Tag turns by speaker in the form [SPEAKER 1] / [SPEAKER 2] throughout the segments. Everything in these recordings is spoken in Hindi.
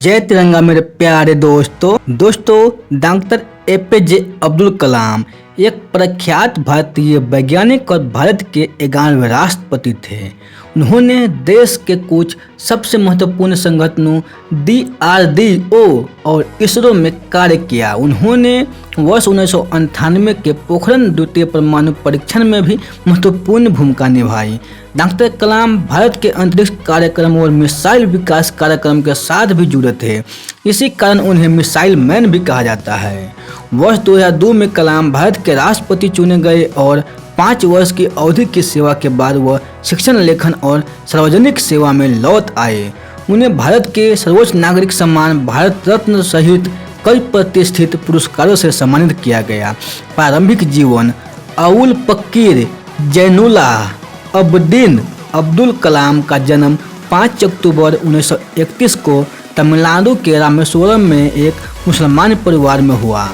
[SPEAKER 1] जय तिरंगा मेरे प्यारे दोस्तों डॉक्टर एपीजे अब्दुल कलाम एक प्रख्यात भारतीय वैज्ञानिक और भारत के 11वें राष्ट्रपति थे। उन्होंने देश के कुछ सबसे महत्वपूर्ण संगठनों DRDO और इसरो में कार्य किया। उन्होंने वर्ष 1998 के पोखरण द्वितीय परमाणु परीक्षण में भी महत्वपूर्ण भूमिका निभाई। डॉक्टर कलाम भारत के अंतरिक्ष कार्यक्रम और मिसाइल विकास कार्यक्रम के साथ भी जुड़े थे। इसी कारण उन्हें मिसाइल मैन भी कहा जाता है। वर्ष 2002 में कलाम भारत के राष्ट्रपति चुने गए और 5 वर्ष की अवधि की सेवा के बाद वह शिक्षण, लेखन और सार्वजनिक सेवा में लौट आए। उन्हें भारत के सर्वोच्च नागरिक सम्मान भारत रत्न सहित कई प्रतिष्ठित पुरस्कारों से सम्मानित किया गया। प्रारंभिक जीवन। अवुल पकीर जैनुल्लाह अब्दीन अब्दुल कलाम का जन्म 5 अक्टूबर 1931 को तमिलनाडु के रामेश्वरम में एक मुसलमान परिवार में हुआ।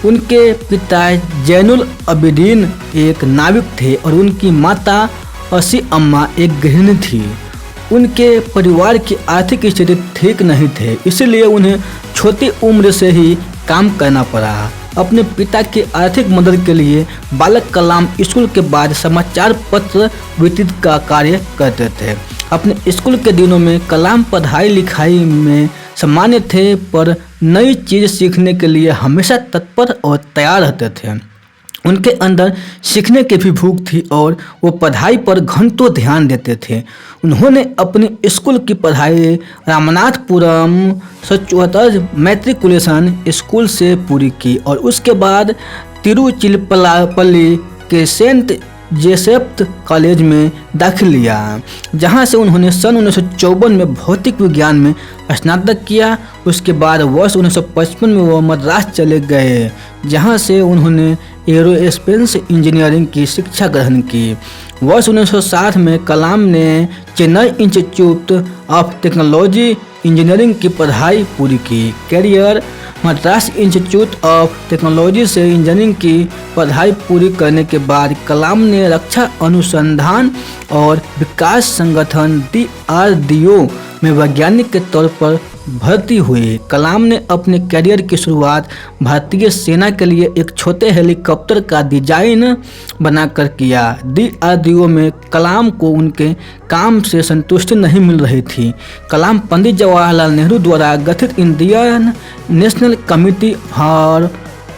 [SPEAKER 1] उनके पिता जैनुल अबिदीन एक नाविक थे और उनकी माता असी अम्मा एक गृहिणी थी। उनके परिवार की आर्थिक स्थिति ठीक नहीं थे, इसलिए उन्हें छोटी उम्र से ही काम करना पड़ा। अपने पिता की आर्थिक मदद के लिए बालक कलाम स्कूल के बाद समाचार पत्र वितरित का कार्य करते थे। अपने स्कूल के दिनों में कलाम पढ़ाई लिखाई में सामान्य थे, पर नई चीज़ सीखने के लिए हमेशा तत्पर और तैयार रहते थे। उनके अंदर सीखने की भी भूख थी और वो पढ़ाई पर घंटों ध्यान देते थे। उन्होंने अपनी स्कूल की पढ़ाई रामनाथपुरम सचुवतर मैट्रिकुलेशन स्कूल से पूरी की और उसके बाद तिरुचिरापल्ली के सेंट जोसेफ कॉलेज में दाखिल लिया, जहां से उन्होंने सन 1954 में भौतिक विज्ञान में स्नातक किया। उसके बाद वर्ष 1955 में वह मद्रास चले गए, जहां से उन्होंने एरोस्पेस इंजीनियरिंग की शिक्षा ग्रहण की। वर्ष 1960 में कलाम ने Chennai institute of technology engineering की पढ़ाई पूरी की। Career. Madras institute of technology से इंजीनियरिंग की पढ़ाई पूरी करने के बाद कलाम ने रक्षा अनुसंधान और विकास संगठन DRDO में वैज्ञानिक के तौर पर भर्ती हुए। कलाम ने अपने करियर की शुरुआत भारतीय सेना के लिए एक छोटे हेलीकॉप्टर का डिजाइन बनाकर किया। DRDO में कलाम को उनके काम से संतुष्टि नहीं मिल रही थी। कलाम पंडित जवाहरलाल नेहरू द्वारा गठित Indian national committee for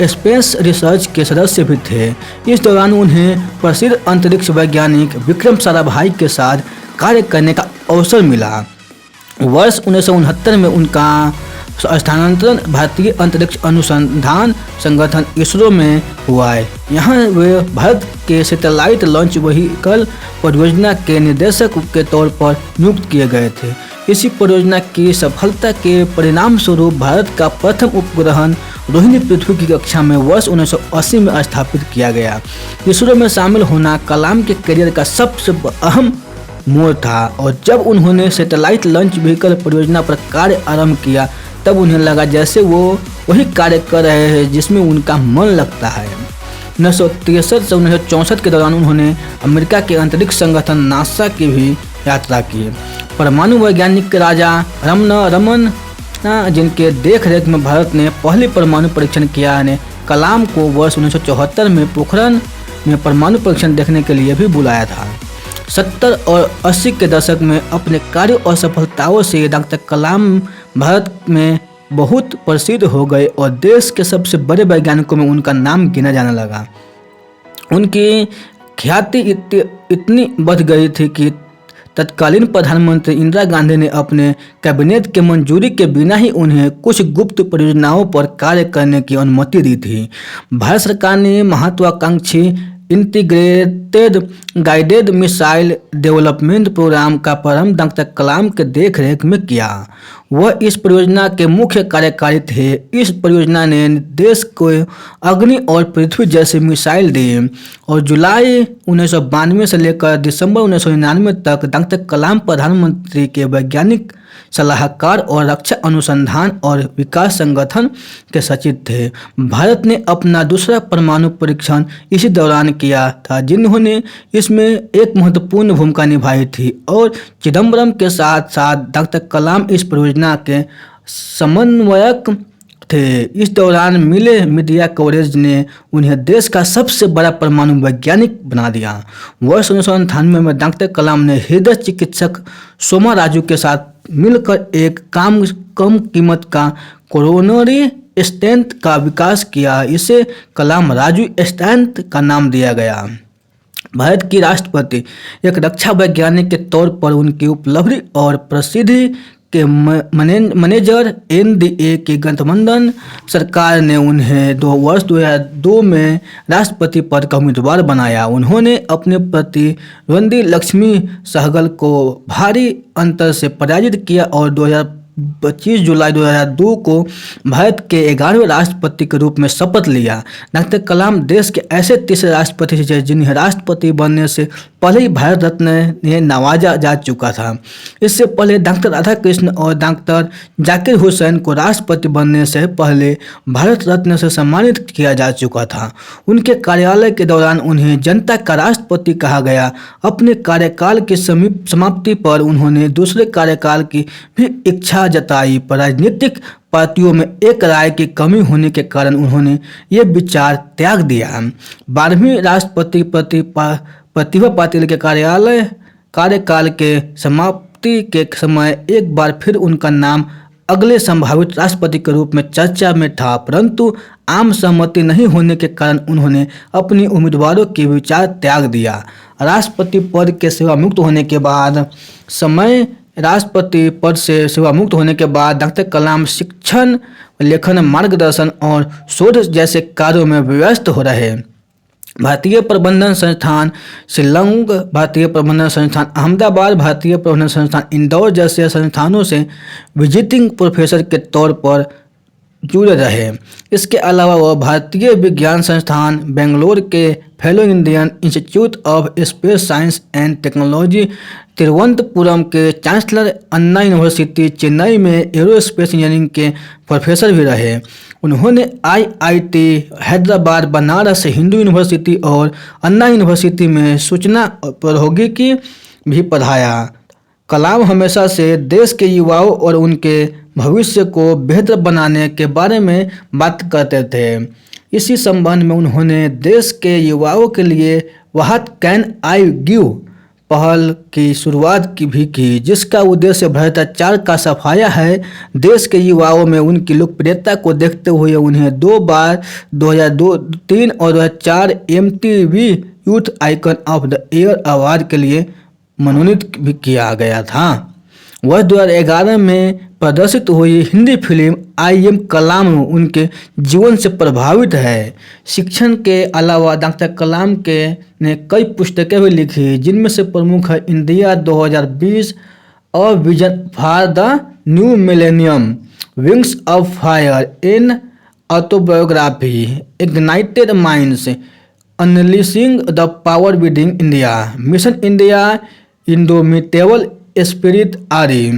[SPEAKER 1] space research के सदस्य भी थे। इस दौरान उन्हें प्रसिद्ध अंतरिक्ष वैज्ञानिक विक्रम साराभाई के साथ कार्य करने का अवसर मिला। वर्ष 1969 में उनका स्थानांतरण भारतीय अंतरिक्ष अनुसंधान संगठन इसरो में हुआ है। यहाँ वे भारत के सैटेलाइट लॉन्च व्हीकल परियोजना के निदेशक के तौर पर नियुक्त किए गए थे। इसी परियोजना की सफलता के परिणाम स्वरूप भारत का प्रथम उपग्रह रोहिणी पृथ्वी की कक्षा में वर्ष 1980 में स्थापित किया गया। इसरो में शामिल होना कलाम के करियर का सबसे अहम मोड़ था और जब उन्होंने सैटेलाइट लॉन्च व्हीकल परियोजना पर कार्य आरंभ किया तब उन्हें लगा जैसे वो वही कार्य कर रहे हैं जिसमें उनका मन लगता है। 1963 से 1964 के दौरान उन्होंने अमेरिका के अंतरिक्ष संगठन नासा की भी यात्रा की। परमाणु वैज्ञानिक के राजा रमन जिनके देख रेख में भारत ने पहले परमाणु परीक्षण किया, ने कलाम को वर्ष 1974 में पोखरण में परमाणु परीक्षण देखने के लिए भी बुलाया था। 70 और 80 के दशक में अपने कार्यों और सफलताओं से डॉक्टर कलाम भारत में बहुत प्रसिद्ध हो गए और देश के सबसे बड़े वैज्ञानिकों में उनका नाम गिना जाने लगा। उनकी ख्याति इतनी बढ़ गई थी कि तत्कालीन प्रधानमंत्री इंदिरा गांधी ने अपने कैबिनेट के मंजूरी के बिना ही उन्हें कुछ गुप्त परियोजनाओं पर कार्य करने की अनुमति दी थी। भारत सरकार ने महत्वाकांक्षी integrated guided missile development programme का प्रारंभ डॉक्टर कलाम के देखरेख में किया। वह इस परियोजना के मुख्य कार्यकारी थे। इस परियोजना ने देश को अग्नि और पृथ्वी जैसी मिसाइल दी और जुलाई 1992 से लेकर दिसंबर 1999 तक डॉक्टर कलाम प्रधानमंत्री के वैज्ञानिक सलाहकार और रक्षा अनुसंधान और विकास संगठन के सचिव थे। भारत ने अपना दूसरा परमाणु परीक्षण इसी दौरान किया था, जिन्होंने इसमें एक महत्वपूर्ण भूमिका निभाई थी और चिदम्बरम के साथ साथ डॉक्टर कलाम इस परियोजना के समन्वयक थे। इस दौरान मिले मीडिया कवरेज ने उन्हें देश का सबसे बड़ा परमाणु वैज्ञानिक बना दिया। वर्ष 1998 में डॉक्टर कलाम ने हृदय चिकित्सक सोमा राजू के साथ मिलकर एक कम कीमत का कोरोनरी स्टेंट का विकास किया। इसे कलाम राजू स्टेंट का नाम दिया गया। भारत की राष्ट्रपति एक रक्षा वैज्ञानिक के तौर पर उनकी उपलब्धि और प्रसिद्धि के मैनेजर एनडीए की गठबंधन सरकार ने उन्हें वर्ष 2002 में राष्ट्रपति पद का उम्मीदवार बनाया। उन्होंने अपने प्रतिद्वंदी लक्ष्मी सहगल को भारी अंतर से पराजित किया और 25 जुलाई 2002 को भारत के 11वें राष्ट्रपति के रूप में शपथ लिया। डॉक्टर कलाम देश के ऐसे तीसरे राष्ट्रपति थे जिन्हें राष्ट्रपति बनने से पहले ही भारत रत्न ने नवाजा जा चुका था। इससे पहले डॉक्टर राधाकृष्ण और डॉक्टर जाकिर हुसैन को राष्ट्रपति बनने से पहले भारत रत्न से सम्मानित किया जा चुका था। उनके कार्यकाल के दौरान उन्हें जनता का राष्ट्रपति कहा गया। अपने कार्यकाल की समाप्ति पर उन्होंने दूसरे कार्यकाल की भी इच्छा जताई, पर राजनीतिक पार्टियों में एक राय की कमी होने के कारण उन्होंने ये विचार त्याग दिया। 12वीं राष्ट्रपति प्रतिभा पाटिल के कार्यकाल के समाप्ति के समय एक बार फिर उनका नाम अगले संभावित राष्ट्रपति के रूप में चर्चा में था, परंतु आम सहमति नहीं होने के कारण उन्होंने अपनी उम्मीदवारों के विचार त्याग दिया। राष्ट्रपति पद के सेवा मुक्त होने के बाद राष्ट्रपति पद से सेवा मुक्त होने के बाद डॉक्टर कलाम शिक्षण, लेखन, मार्गदर्शन और शोध जैसे कार्यों में व्यस्त हो रहे। भारतीय प्रबंधन संस्थान शिलांग, भारतीय प्रबंधन संस्थान अहमदाबाद, भारतीय प्रबंधन संस्थान इंदौर जैसे संस्थानों से विजिटिंग प्रोफेसर के तौर पर जुड़े रहे। इसके अलावा वह भारतीय विज्ञान संस्थान बेंगलोर के fellow, Indian institute of space science and technology Thiruvananthapuram के चांसलर, अन्ना यूनिवर्सिटी चेन्नई में एरोस्पेस इंजीनियरिंग के प्रोफेसर भी रहे। उन्होंने आईआईटी हैदराबाद, बनारस हिंदू यूनिवर्सिटी और अन्ना यूनिवर्सिटी में सूचना प्रौद्योगिकी भी पढ़ाया। कलाम हमेशा से देश के युवाओं और उनके भविष्य को बेहतर बनाने के बारे में बात करते थे। इसी संबंध में उन्होंने देश के युवाओं के लिए व्हाट कैन आई गिव पहल की शुरुआत की, जिसका उद्देश्य भ्रष्टाचार का सफाया है। देश के युवाओं में उनकी लोकप्रियता को देखते हुए उन्हें 2 बार 2003 और 2004 MTV youth icon of the year award के लिए मनोनीत भी किया गया था। वर्ष 2011 में प्रदर्शित हुई हिंदी फिल्म आई एम कलाम उनके जीवन से प्रभावित है। शिक्षण के अलावा डॉक्टर कलाम ने कई पुस्तकें भी लिखी, जिनमें से प्रमुख है India 2020, a vision for the new millennium, wings of fire, in autobiography, ignited minds, unleashing the power within India, mission India, indomitable spirit आदि।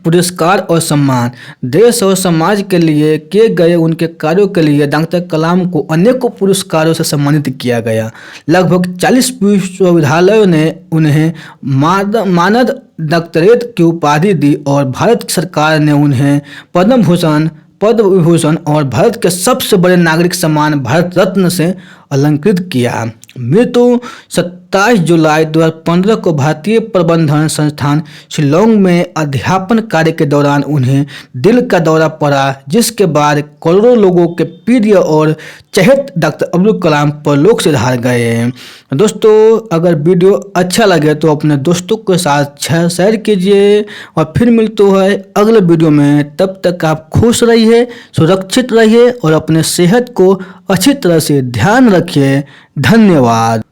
[SPEAKER 1] पुरस्कार और सम्मान। देश और समाज के लिए किए गए उनके कार्यों के लिए डॉक्टर कलाम को अनेकों पुरस्कारों से सम्मानित किया गया। लगभग 40 विश्वविद्यालयों ने उन्हें मानद डॉक्टरेट की उपाधि दी और भारत सरकार ने उन्हें पद्म विभूषण और भारत के सबसे बड़े नागरिक सम्मान भारत रत्न से अलंकृत किया। मृत्यु 27 जुलाई 2015 को भारतीय प्रबंधन संस्थान शिलोंग में अध्यापन कार्य के दौरान उन्हें दिल का दौरा पड़ा, जिसके बाद करोड़ों लोगों के प्रिय और चहेत डॉक्टर अब्दुल कलाम परलोक से धार गए। दोस्तों, अगर वीडियो अच्छा लगे तो अपने दोस्तों के साथ शेयर कीजिए और फिर मिलते हैं अगले वीडियो में। तब तक आप खुश रहिए, सुरक्षित रहिए और अपने सेहत को अच्छी तरह से ध्यान रखिए। धन्यवाद।